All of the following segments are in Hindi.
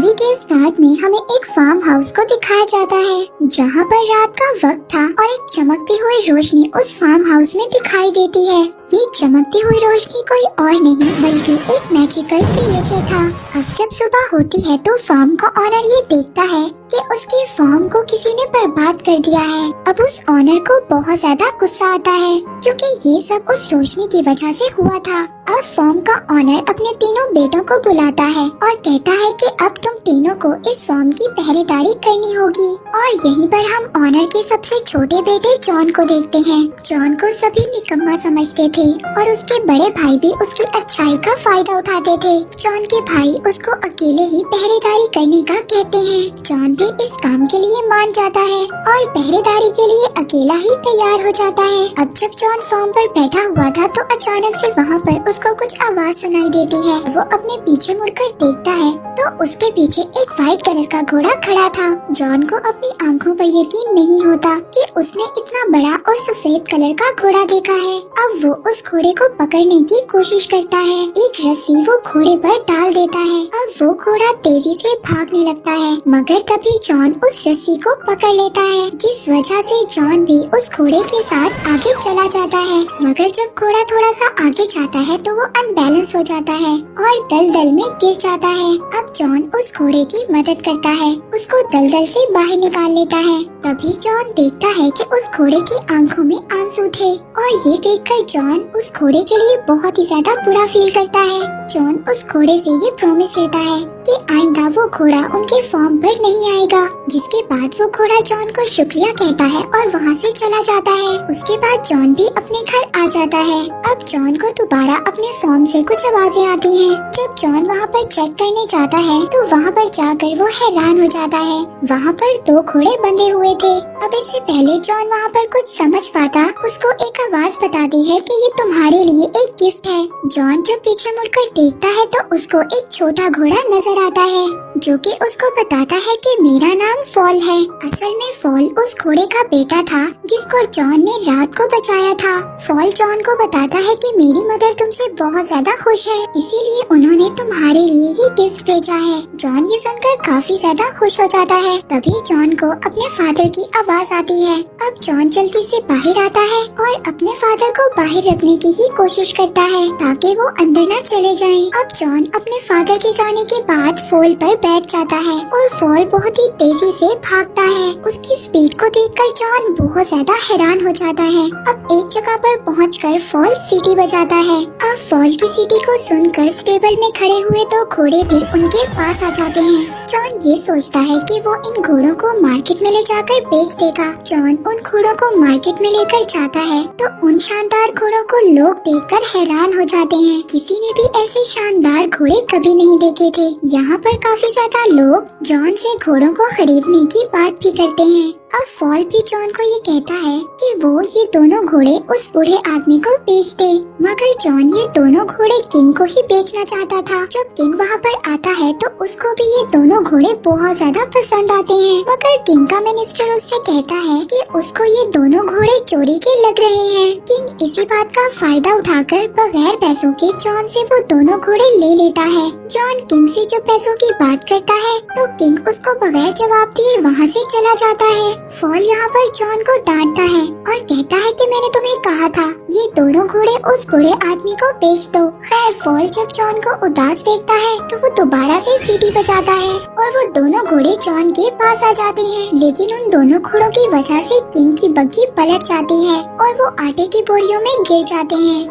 मूवी के स्टार्ट में हमें एक फार्म हाउस को दिखाया जाता है जहाँ पर रात का वक्त था और एक चमकती हुई रोशनी उस फार्म हाउस में दिखाई देती है। ये चमकती हुई रोशनी कोई और नहीं बल्कि एक मैजिकल क्रिएचर था। अब जब सुबह होती है तो फार्म का ऑनर ये देखता है कि उसकी फार्म को किसी ने बर्बाद कर दिया है। अब उस ऑनर को बहुत ज्यादा गुस्सा आता है क्योंकि ये सब उस रोशनी की वजह से हुआ था। अब फार्म का ऑनर अपने तीनों बेटों को बुलाता है और कहता है कि अब तुम तीनों को इस फार्म की पहरेदारी करनी होगी। और यहीं पर हम ऑनर के सबसे छोटे बेटे जॉन को देखते हैं। जॉन को सभी निकम्मा समझते थे और उसके बड़े भाई भी उसकी अच्छाई का फायदा उठाते थे। जॉन के भाई उसको अकेले ही पहरेदारी करने का कहते हैं। जॉन भी इस काम के लिए मान जाता है और पहरेदारी के लिए अकेला ही तैयार हो जाता है। अब जब जॉन फार्म पर बैठा हुआ था तो अचानक से वहाँ पर उसको कुछ आवाज सुनाई देती है। वो अपने पीछे मुड़कर देखता है तो उसके पीछे एक व्हाइट कलर का घोड़ा खड़ा था। जॉन को अपनी आंखों पर यकीन नहीं होता कि उसने इतना बड़ा और सफेद कलर का घोड़ा देखा है। अब वो उस घोड़े को पकड़ने की कोशिश करता है। एक रस्सी वो घोड़े पर डाल देता है। अब वो घोड़ा तेजी से भागने लगता है मगर तभी जॉन उस रस्सी को पकड़ लेता है, जिस वजह से जॉन भी उस घोड़े के साथ आगे चला जाता है। मगर जब घोड़ा थोड़ा सा आगे जाता है तो वो अनबैलेंस हो जाता है और दलदल में गिर जाता है। अब जॉन उस घोड़े की मदद करता है, उसको दलदल से बाहर निकाल लेता है। तभी जॉन देखता है कि उस घोड़े की आंखों में आंसू थे और ये देखकर जॉन उस घोड़े के लिए बहुत ही ज्यादा बुरा फील करता है। जॉन उस घोड़े से ये प्रॉमिस लेता है कि आइंदा वो घोड़ा उनके फार्म पर नहीं आएगा। जिसके बाद वो घोड़ा जॉन को शुक्रिया कहता है और वहाँ से चला जाता है। उसके बाद जॉन भी अपने घर आ जाता है। अब जॉन को दोबारा अपने फार्म से कुछ आवाजें आती हैं। जब जॉन वहाँ पर चेक करने जाता है तो वहाँ पर जाकर वो हैरान हो जाता है। वहाँ पर दो घोड़े बंधे हुए थे। अब इससे पहले जॉन वहाँ पर कुछ समझ पाता, उसको एक आवाज बताती है कि ये तुम्हारे लिए एक गिफ्ट है। जॉन जब पीछे मुड़कर देखता है तो उसको एक छोटा घोड़ा नजर आता है जो कि उसको बताता है कि मेरा नाम फॉल है। असल में फॉल उस घोड़े का बेटा था जिसको जॉन ने रात को बचाया था। फॉल जॉन को बताता है कि मेरी मदर तुमसे बहुत ज्यादा खुश है, इसीलिए उन्होंने तुम्हारे लिए ये गिफ्ट भेजा है। जॉन ये सुनकर काफी ज्यादा खुश हो जाता है। तभी जॉन को अपने फादर की आवाज आती है। अब जॉन जल्दी से बाहर आता है और अपने फादर को बाहर रखने की ही कोशिश करता है ताकि वो अंदर न चले जाएं। अब जॉन अपने फादर के जाने के बाद फॉल पर बैठ जाता है और फॉल बहुत ही तेजी से भागता है। उसकी स्पीड को देखकर जॉन बहुत ज्यादा हैरान हो जाता है। अब एक जगह पर पहुंचकर फॉल सीटी बजाता है। अब फॉल की सीटी को सुनकर स्टेबल में खड़े हुए दो घोड़े भी उनके पास आ जाते हैं। जॉन ये सोचता है कि वो इन घोड़ों को मार्केट में ले जाकर बेच देगा। जॉन उन घोड़ों को मार्केट में लेकर जाता है तो उन शानदार घोड़ों को लोग देखकर हैरान हो जाते हैं। किसी ने भी ऐसे शानदार घोड़े कभी नहीं देखे थे। यहाँ पर काफी ज्यादा लोग जॉन से घोड़ों को खरीदने की बात भी करते हैं। अब फॉल भी जॉन को ये कहता है कि वो ये दोनों घोड़े उस बूढ़े आदमी को बेच दे, मगर जॉन ये दोनों घोड़े किंग को ही बेचना चाहता था। जब किंग वहाँ पर आता है तो उसको भी ये दोनों घोड़े बहुत ज्यादा पसंद आते हैं, मगर किंग का मिनिस्टर उससे कहता है कि उसको ये दोनों घोड़े चोरी के लग रहे हैं। किंग इसी बात का फायदा उठाकर बगैर पैसों के जॉन से वो दोनों घोड़े ले लेता है। जॉन किंग से जब पैसों की बात करता है तो किंग उसको बगैर जवाब दिए वहाँ से चला जाता है। फॉल यहाँ पर जॉन को डांटता है और कहता है कि मैंने तुम्हें कहा था ये दोनों घोड़े उस बूढ़े आदमी को बेच दो। खैर फॉल जब जॉन को उदास देखता है तो वो दोबारा से सीटी बजाता है और वो दोनों घोड़े जॉन के पास आ जाते हैं, लेकिन उन दोनों घोड़ों की वजह से किंग की बग्गी पलट जाती है और वो आटे की बोरियों में गिर जाते हैं।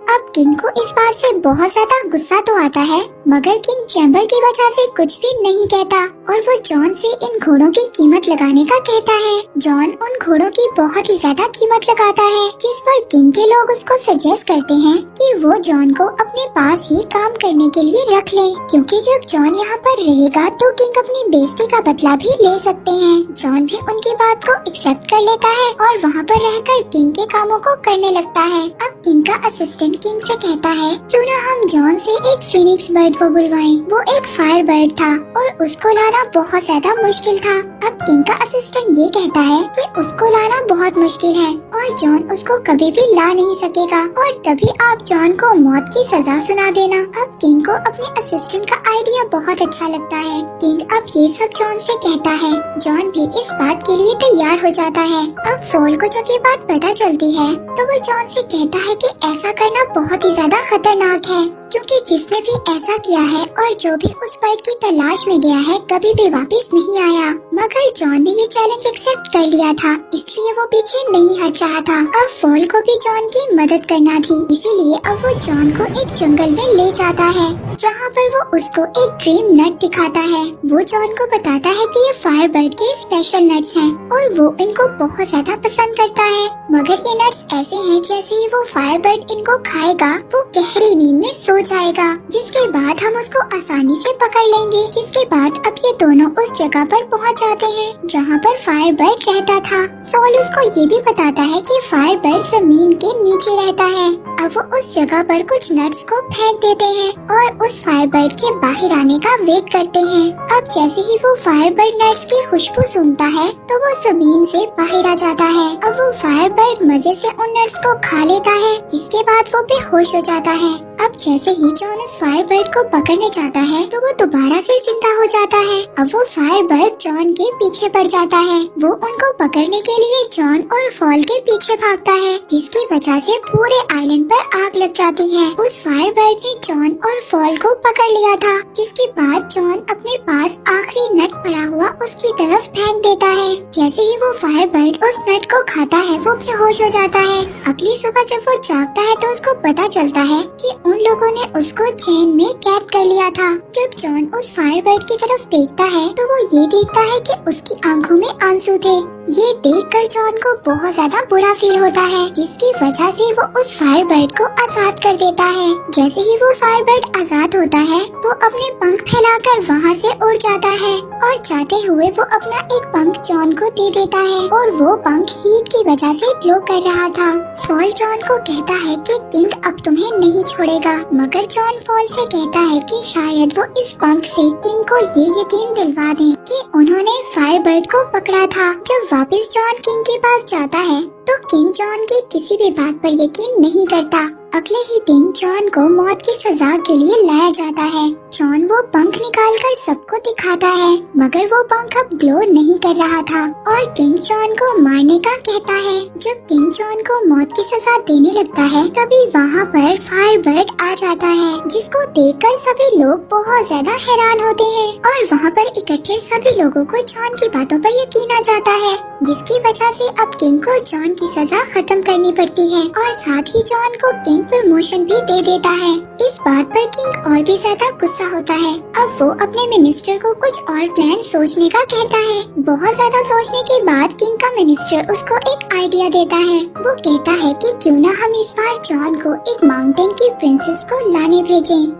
अब किंग को इस बात से बहुत ज्यादा गुस्सा तो आता है, मगर किंग चैम्बर की वजह से कुछ भी नहीं कहता और वो जॉन से इन घोड़ों की कीमत लगाने का कहता है। जॉन उन घोड़ों की बहुत ही ज्यादा कीमत लगाता है, जिस पर किंग के लोग उसको सजेस्ट करते हैं कि वो जॉन को अपने पास ही काम करने के लिए रख ले, क्योंकि जब जॉन यहाँ पर रहेगा तो किंग अपनी बेइज्जती का बदला भी ले सकते हैं। जॉन भी उनकी बात को एक्सेप्ट कर लेता है और वहाँ पर रहकर किंग के कामों को करने लगता है। अब किंग का असिस्टेंट किंग से कहता है क्यों ना हम जॉन से एक फिनिक्स बर्ड को बुलवाएं। वो एक फायर बर्ड था और उसको लाना बहुत ज्यादा मुश्किल था। अब किंग का असिस्टेंट ये कहता है कि उसको लाना बहुत मुश्किल है और जॉन उसको कभी भी ला नहीं सकेगा और तभी आप जॉन को मौत की सजा सुना देना। अब किंग को अपने असिस्टेंट का आइडिया बहुत अच्छा लगता है। किंग अब ये सब जॉन से कहता है। जॉन भी इस बात के लिए तैयार हो जाता है। अब फॉल को जब ये बात पता चलती है तो वो जॉन से कहता है कि ऐसा करना बहुत ही ज्यादा खतरनाक है, क्योंकि जिसने भी ऐसा किया है और जो भी उस वर्ड की तलाश में गया है कभी भी वापस नहीं आया। मगर जॉन ने ये चैलेंज एक्सेप्ट कर लिया था, इसलिए वो पीछे नहीं हट रहा था। अब फॉल को भी जॉन की मदद करना थी, इसीलिए अब वो जॉन को एक जंगल में ले जाता है, जहाँ पर वो उसको एक ड्रीम नट दिखाता है। वो जॉन को बताता है कि ये फायर बर्ड के स्पेशल नट्स हैं और वो इनको बहुत ज्यादा पसंद करता है। मगर ये नट्स ऐसे हैं जैसे ही वो फायर बर्ड इनको खाएगा वो गहरी नींद में सो जाएगा, जिसके बाद हम उसको आसानी से पकड़ लेंगे। जिसके बाद अब ये दोनों उस जगह पर पहुंच जाते हैं जहां पर फायर बर्ड रहता था। फॉल उसको ये भी बताता है कि फायर बर्ड जमीन के नीचे रहता है। अब वो उस जगह पर कुछ नट्स को फेंक देते हैं और उस फायर बर्ड के बाहर आने का वेट करते हैं। अब जैसे ही वो फायर बर्ड नट्स की खुशबू सूंघता है तो वो जमीन से बाहर आ जाता है। अब वो फायर बर्ड मजे से उन नट्स को खा लेता है, जिसके बाद वो बेहोश हो जाता है। अब जैसे ही जॉन उस फायर बर्ड को पकड़ने जाता है तो वो दोबारा से जिंदा हो जाता है। अब वो फायर बर्ड जॉन के पीछे पड़ जाता है। वो उनको पकड़ने के लिए जॉन और फॉल के पीछे भागता है, जिसकी वजह से पूरे आइलैंड पर आग लग जाती है। उस फायर बर्ड ने जॉन और फॉल को पकड़ लिया था, जिसके बाद जॉन अपने पास आखिरी नट पड़ा हुआ उसकी तरफ फेंक देता है। जैसे ही वो फायर बर्ड उस नट को खाता है वो बेहोश हो जाता है। अगली सुबह जब वो जागता है तो उसको पता चलता है कि उन लोगों ने उसको चेन में कैद कर लिया था। जब जॉन उस फायर बर्ड की तरफ देखता है तो वो ये देखता है कि उसकी आंखों में आंसू थे। ये देखकर जॉन को बहुत ज्यादा बुरा फील होता है, जिसकी वजह से वो उस फायर बर्ड को आजाद कर देता है। जैसे ही वो फायर बर्ड आजाद होता है वो अपने पंख फैलाकर वहाँ से उड़ जाता है और जाते हुए वो अपना एक पंख जॉन को दे देता है और वो पंख हीट की वजह से ग्लो कर रहा था। फॉल जॉन को कहता है कि किंग अब तुम्हें नहीं छोड़ेगा, मगर जॉन फॉल से कहता है कि शायद वो इस पंख से किंग को ये यकीन दिलवा दें कि उन्होंने फायर बर्ड को पकड़ा था। जब वापस जॉन किंग के पास जाता है तो किंग जॉन की किसी भी बात पर यकीन नहीं करता। अगले ही दिन जॉन को मौत की सजा के लिए लाया जाता है। जॉन वो पंख निकालकर सबको दिखाता है, मगर वो पंख अब ग्लो नहीं कर रहा था और किंग जॉन को मारने का कहता है। जब किंग जॉन को मौत की सजा देने लगता है तभी वहाँ पर फायर बर्ड आ जाता है, जिसको देखकर सभी लोग बहुत ज्यादा हैरान होते हैं और वहाँ पर इकट्ठे सभी लोगों को जॉन की बातों पर यकीन आ जाता है, जिसकी वजह से अब किंग को जॉन की सजा खत्म करनी पड़ती है और साथ ही जॉन को किंग प्रमोशन भी दे देता है। इस बात पर किंग और भी ज्यादा गुस्सा होता है। अब वो अपने मिनिस्टर को कुछ और प्लान सोचने का कहता है। बहुत ज्यादा सोचने के बाद किंग का मिनिस्टर उसको एक आइडिया देता है। वो कहता है कि क्यों ना हम इस बार जॉन को एक माउंटेन की प्रिंसेस को लाने भेजें।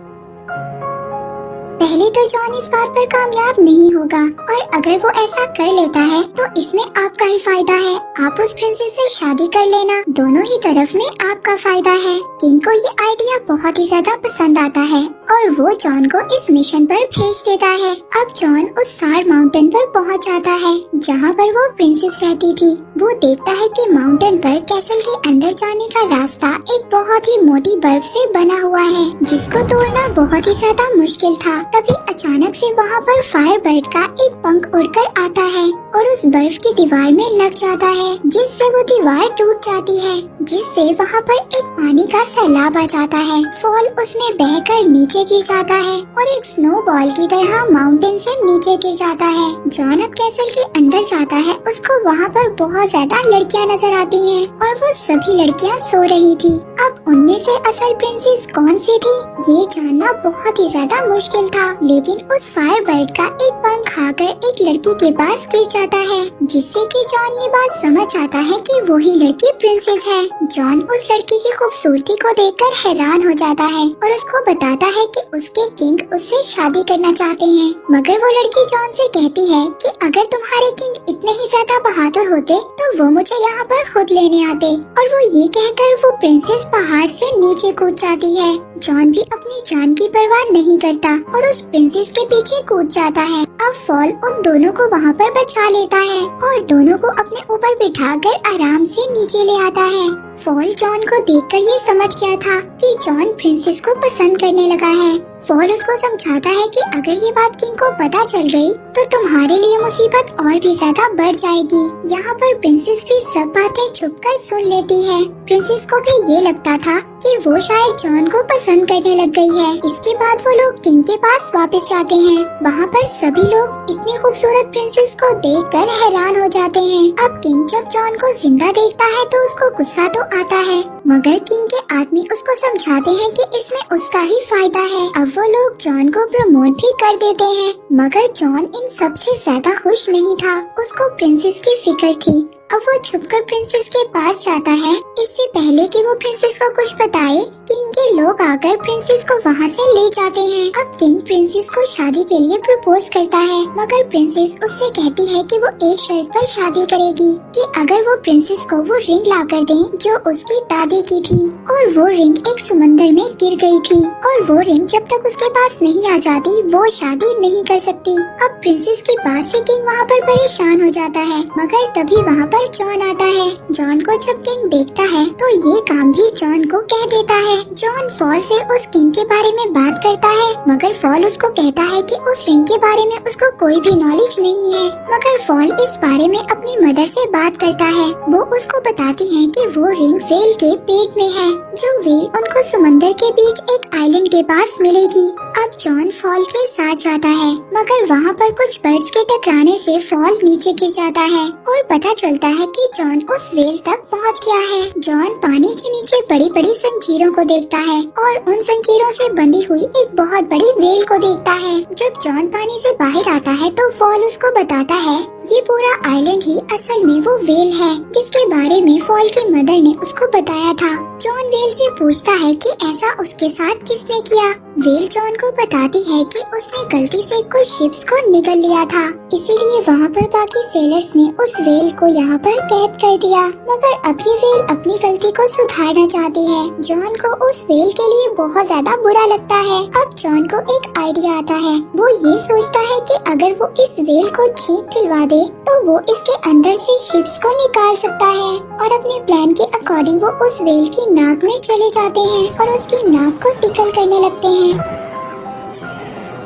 पहले तो जॉन इस बात पर कामयाब नहीं होगा और अगर वो ऐसा कर लेता है तो इसमें आपका ही फायदा है। आप उस प्रिंसेस से शादी कर लेना, दोनों ही तरफ में आपका फायदा है। किंग को ये आइडिया बहुत ही ज्यादा पसंद आता है और वो जॉन को इस मिशन पर भेज देता है। अब जॉन उस सार माउंटेन पर पहुंच जाता है जहां पर वो प्रिंसेस रहती थी। वो देखता है कि माउंटेन पर कैसल के अंदर जाने का रास्ता एक बहुत ही मोटी बर्फ से बना हुआ है, जिसको तोड़ना बहुत ही ज्यादा मुश्किल था। तभी अचानक से वहाँ पर फायर बर्ड का एक पंख उड़कर आता है और उस बर्फ की दीवार में लग जाता है, जिससे वो दीवार टूट जाती है, जिससे वहाँ पर एक पानी का सैलाब आ जाता है। फॉल उसमें बहकर नीचे गिर जाता है और एक स्नोबॉल की तरह माउंटेन से नीचे गिर जाता है। जॉन अब कैसल के अंदर जाता है। उसको वहाँ पर बहुत ज्यादा लड़कियाँ नजर आती हैं और वो सभी लड़कियाँ सो रही थी। अब उनमें से असल प्रिंसेस कौन सी थी ये जानना बहुत ही ज्यादा मुश्किल था, लेकिन उस फायर बर्ड का एक पंख खाकर एक लड़की के पास गिर जाता है, जिससे कि जॉन ये बात समझ आता है कि वही लड़की प्रिंसेस है। जॉन उस लड़की की खूबसूरती को देखकर हैरान हो जाता है और उसको बताता है कि उसके किंग उससे शादी करना चाहते हैं। मगर वो लड़की जॉन से कहती है कि अगर तुम्हारे किंग इतने ही ज्यादा बहादुर होते तो वो मुझे यहाँ पर खुद लेने आते। और वो ये कहकर वो प्रिंसेस पहाड़ से नीचे कूद जाती है। जॉन भी अपनी जान की परवाह नहीं करता और उस प्रिंसेस के पीछे कूद जाता है। अब फॉल उन दोनों को वहाँ पर बचा लेता है और दोनों को अपने ऊपर बिठाकर आराम से नीचे ले आता है। फॉल जॉन को देखकर ये समझ गया था कि जॉन प्रिंसेस को पसंद करने लगा है। फॉल उसको समझाता है कि अगर ये बात किंग को पता चल गई तो तुम्हारे लिए मुसीबत और भी ज्यादा बढ़ जाएगी। यहाँ पर प्रिंसेस भी सब बातें छुपकर सुन लेती है। प्रिंसेस को भी ये लगता था कि वो शायद जॉन को पसंद करने लग गई है। इसके बाद वो लोग किंग के पास वापस जाते हैं। वहाँ पर सभी लोग इतनी खूबसूरत प्रिंसेस को देखकर हैरान हो जाते हैं। अब किंग जब जॉन को जिंदा देखता है तो उसको गुस्सा तो आता है, मगर किंग के आदमी उसको समझाते हैं कि इसमें उसका ही फायदा है। अब वो लोग जॉन को प्रमोट भी कर देते हैं, मगर जॉन इन सबसे ज्यादा खुश नहीं था। उसको प्रिंसेस की फिक्र थी। अब वो छुपकर प्रिंसेस के पास जाता है। इससे पहले कि वो प्रिंसेस को कुछ बताए, किंग के लोग आकर प्रिंसेस को वहाँ से ले जाते हैं। अब किंग प्रिंसेस को शादी के लिए प्रपोज करता है, मगर प्रिंसेस उससे कहती है कि वो एक शर्त पर शादी करेगी कि अगर वो प्रिंसेस को वो रिंग ला कर दे जो उसकी दादी की थी, और वो रिंग एक समंदर में गिर गई थी, और वो रिंग जब तक उसके पास नहीं आ जाती वो शादी नहीं कर सकती। अब प्रिंसेस की बात से किंग वहाँ पर परेशान हो जाता है, मगर तभी वहाँ पर जॉन आता है। जॉन को जब किंग देखता है तो ये काम भी जॉन को कह देता है। जॉन फॉल से उस किंग के बारे में बात करता है, मगर फॉल उसको कहता है कि उस रिंग के बारे में उसको कोई भी नॉलेज नहीं है। मगर फॉल इस बारे में अपनी मदर से बात करता है। वो उसको बताती है कि वो रिंग वेल के पेट में है, जो वेल उनको समंदर के बीच एक आइलैंड के पास मिलेगी। अब जॉन फॉल के साथ जाता है, मगर वहाँ पर कुछ बर्ड्स के टकराने से फॉल नीचे गिर जाता है और पता चलता है कि जॉन उस वेल तक पहुँच गया है। जॉन पानी के नीचे बड़ी बड़ी जंजीरों को देखता है और उन जंजीरों से बंधी हुई एक बहुत बड़ी वेल को देखता है। जब जॉन पानी से बाहर आता है तो फॉल उसको बताता है ये पूरा आइलैंड ही असल में वो वेल है जिसके बारे में फॉल की मदर ने उसको बताया था। जॉन वेल से पूछता है कि ऐसा उसके साथ किसने किया। वेल जॉन को बताती है कि उसने गलती से कुछ शिप्स को निगल लिया था, इसीलिए वहाँ पर बाकी सेलर्स ने उस वेल को यहाँ पर कैद कर दिया। मगर अब ये वेल अपनी गलती को सुधारना चाहती है। जॉन को उस वेल के लिए बहुत ज्यादा बुरा लगता है। अब जॉन को एक आइडिया आता है। वो ये सोचता है कि अगर वो इस वेल को ठीक दिलवा दे तो वो इसके अंदर से शिप्स को निकाल सकता है, और अपने प्लान के अकॉर्डिंग वो उस वेल की नाक में चले जाते हैं और उसकी नाक को टिकल करने लगते हैं।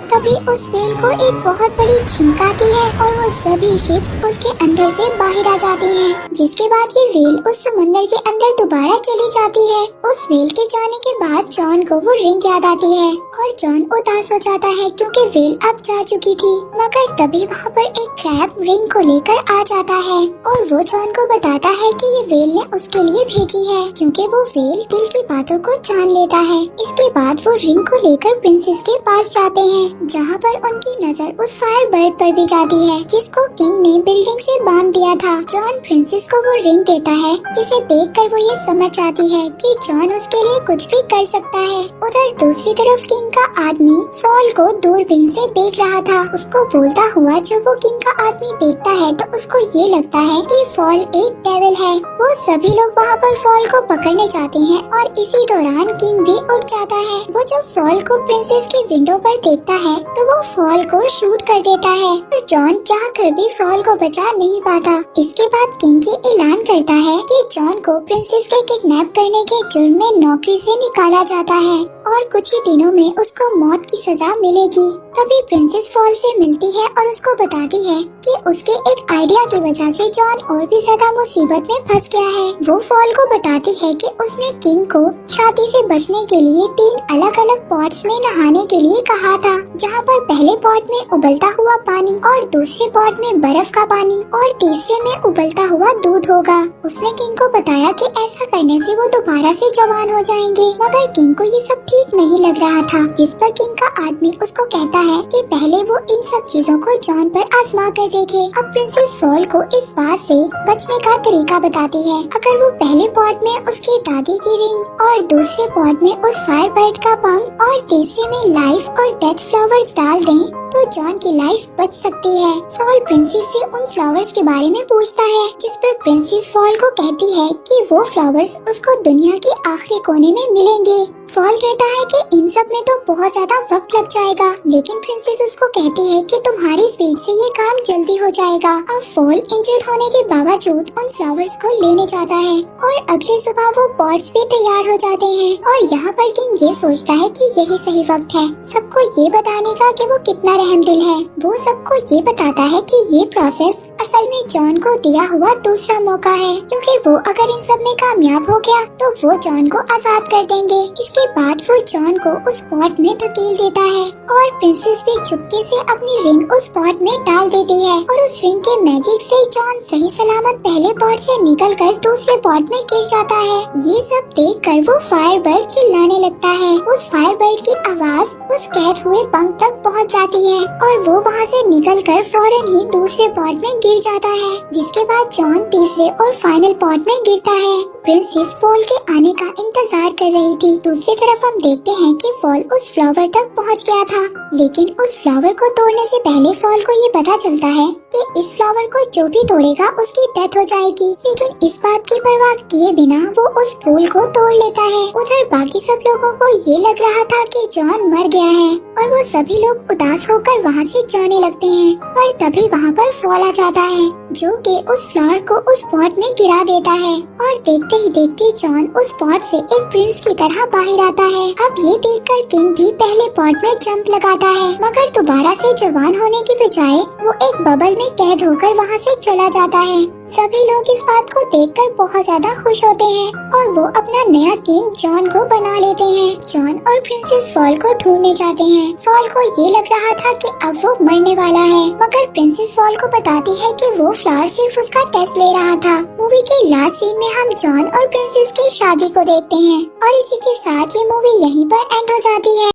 तभी उस वेल को एक बहुत बड़ी छींक आती है और वो सभी शिप्स उसके अंदर से बाहर आ जाती हैं। जिसके बाद ये वेल उस समंदर के अंदर दोबारा चली जाती है। उस वेल के जाने के बाद जॉन को वो रिंग याद आती है और जॉन उदास हो जाता है क्योंकि वेल अब जा चुकी थी। मगर तभी वहाँ पर एक क्रैब रिंग को लेकर आ जाता है और वो जॉन को बताता है कि ये वेल ने उसके लिए भेजी है, क्योंकि वो वेल दिल की बातों को जान लेता है। इसके बाद वो रिंग को लेकर प्रिंसेस के पास जाते हैं, जहाँ पर उनकी नजर उस फायर बर्ड पर भी जाती है जिसको किंग ने बिल्डिंग से बांध दिया था। जॉन प्रिंसेस को वो रिंग देता है, जिसे देखकर वो ये समझ जाती है कि जॉन उसके लिए कुछ भी कर सकता है। उधर दूसरी तरफ किंग का आदमी फॉल को दूरबीन से देख रहा था। उसको बोलता हुआ जब वो किंग का आदमी देखता है तो उसको ये लगता है कि फॉल एक डेविल है। वो सभी लोग वहाँ पर फॉल को पकड़ने जाते हैं और इसी दौरान किंग भी उठ जाता है। वो जब फॉल को प्रिंसेस की विंडो पर देखता है तो वो फॉल को शूट कर देता है, और जॉन चाहकर भी फॉल को बचा नहीं पाता। इसके बाद किंग ये ऐलान करता है कि जॉन को प्रिंसेस के किडनैप करने के जुर्म में नौकरी से निकाला जाता है और कुछ ही दिनों में उसको मौत की सजा मिलेगी। तभी प्रिंसेस फॉल से मिलती है और उसको बताती है कि उसके एक आइडिया की वजह से जॉन और भी ज्यादा मुसीबत में फंस गया है। वो फॉल को बताती है कि उसने किंग को शादी से बचने के लिए 3 अलग अलग पॉट्स में नहाने के लिए कहा था, जहाँ पर पहले पॉट में उबलता हुआ पानी और दूसरे पॉट में बर्फ का पानी और तीसरे में उबलता हुआ दूध होगा। उसने किंग को बताया कि ऐसा करने से वो दोबारा से जवान हो जाएंगे, मगर किंग को ये सब ठीक नहीं लग रहा था। जिस पर किंग का आदमी उसको कहता है कि पहले वो इन सब चीजों को जॉन पर आजमा कर देखे। अब प्रिंसेस फॉल को इस बात से बचने का तरीका बताती है। अगर वो पहले पॉट में उसकी दादी की रिंग और दूसरे पॉट में उस फायर बर्ड का पंख और तीसरे में लाइफ और डेथ फ्लावर्स डाल दें तो जॉन की लाइफ बच सकती है। फॉल प्रिंसेस से उन फ्लावर्स के बारे में पूछता है, जिस पर प्रिंसेस फॉल को कहती है कि वो फ्लावर्स उसको दुनिया के आखिरी कोने में मिलेंगे। फॉल कहता है कि इन सब में तो बहुत ज्यादा वक्त लग जाएगा, लेकिन प्रिंसेस उसको कहती है कि तुम्हारी स्पीड से ये काम जल्दी हो जाएगा। अब फॉल इंजर्ड होने के बावजूद उन फ्लावर्स को लेने जाता है और अगली सुबह वो पॉट्स भी तैयार हो जाते हैं और यहाँ पर किंग ये सोचता है कि यही सही वक्त है सबको ये बताने का कि वो कितना रहमदिल है। वो सबको ये बताता है कि ये प्रोसेस असल में जॉन को दिया हुआ दूसरा मौका है, क्योंकि वो अगर इन सब में कामयाब हो गया तो वो जॉन को आजाद कर देंगे। इसके बाद वो जॉन को उस पॉट में धकेल देता है और प्रिंसेस भी चुपके से अपनी रिंग उस पॉट में डाल देती है और उस रिंग के मैजिक से जॉन सही सलामत पहले पॉट से निकलकर दूसरे पॉट में गिर जाता है। ये सब देखकर वो फायरबर्ड चिल्लाने लगता है। उस फायरबर्ड की आवाज उस कैद हुए पंख तक पहुंच जाती है और वो वहां से निकलकर फौरन ही दूसरे पॉट में गिर जाता है, जिसके बाद जॉन तीसरे और फाइनल पॉट में गिरता है। प्रिंसेस फॉल के आने का इंतजार कर रही थी। दूसरी तरफ हम देखते हैं कि फॉल उस फ्लावर तक पहुंच गया था, लेकिन उस फ्लावर को तोड़ने से पहले फॉल को ये पता चलता है कि इस फ्लावर को जो भी तोड़ेगा उसकी डेथ हो जाएगी। लेकिन इस बात की परवाह किए बिना वो उस फूल को तोड़ लेता है। उधर बाकी सब लोगों को ये लग रहा था कि जॉन मर गया है और वो सभी लोग उदास होकर वहाँ से जाने लगते हैं, पर तभी वहाँ पर फॉल आ जाता है जो कि उस फ्लावर को उस पॉट में गिरा देता है और देखते ही देखते जॉन उस पॉट से एक प्रिंस की तरह बाहर आता है। अब ये देखकर किंग भी पहले पॉट में जंप लगाता है, मगर दोबारा से जवान होने की बजाय वो एक बबल में कैद होकर वहाँ से चला जाता है। सभी लोग इस बात को देखकर बहुत ज्यादा खुश होते हैं और वो अपना नया किंग जॉन को बना लेते हैं। जॉन और प्रिंसेस फॉल को ढूंढने जाते हैं। फॉल को ये लग रहा था कि अब वो मरने वाला है, मगर प्रिंसेस फॉल को बताती है कि वो फ्लावर सिर्फ उसका टेस्ट ले रहा था। मूवी के लास्ट सीन में हम जॉन और प्रिंसेस की शादी को देखते हैं और इसी के साथ ये मूवी यहीं पर एंड हो जाती है।